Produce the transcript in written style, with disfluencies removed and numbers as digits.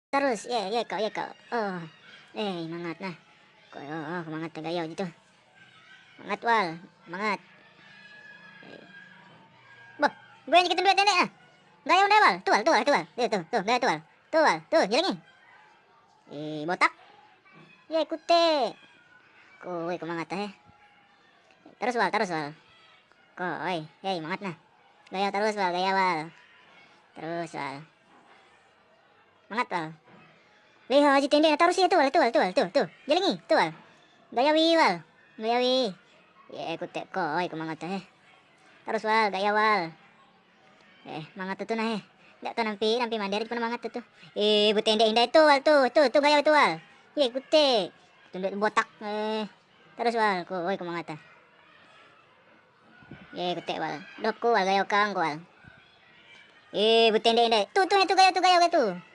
Terus, iya Kak. Oh, semangat nah. Kok, semangat gaya gitu. Semangat Wal, semangat. Eh, Boh, gue yang nyekitin duit nenek ah. Gaya udah Wal, tuh Wal, tuh Wal, tuh Wal. Tuh, gaya tuh Wal. Tuh Wal, tuh, jalannya. Botak. Ya ikute. Kowe semangat eh. Terus Wal. Kok, semangat nah. Gaya terus Wal, gaya Wal. Terus Wal. Semangat Wal. Haji tendek taruh sih tuh Wal, tuh Wal, tuh Wal, tuh. Jalannya, tuh Wal. Gaya wi Wal. Gaya wi. Ya ikute kowe semangat eh. Terus Wal, gaya Wal. Mangat tuh nah Nggak tuh nampi mandiri pun mangat tuh. Butende indah itu Wal tuh gaya itu Wal. Ya ikute. Tunduk botak terus Wal, kowe kumangata. Ya ikute Wal. Doku Wal gaya kang Wal. Butende indah. Tuh itu gaya tuh.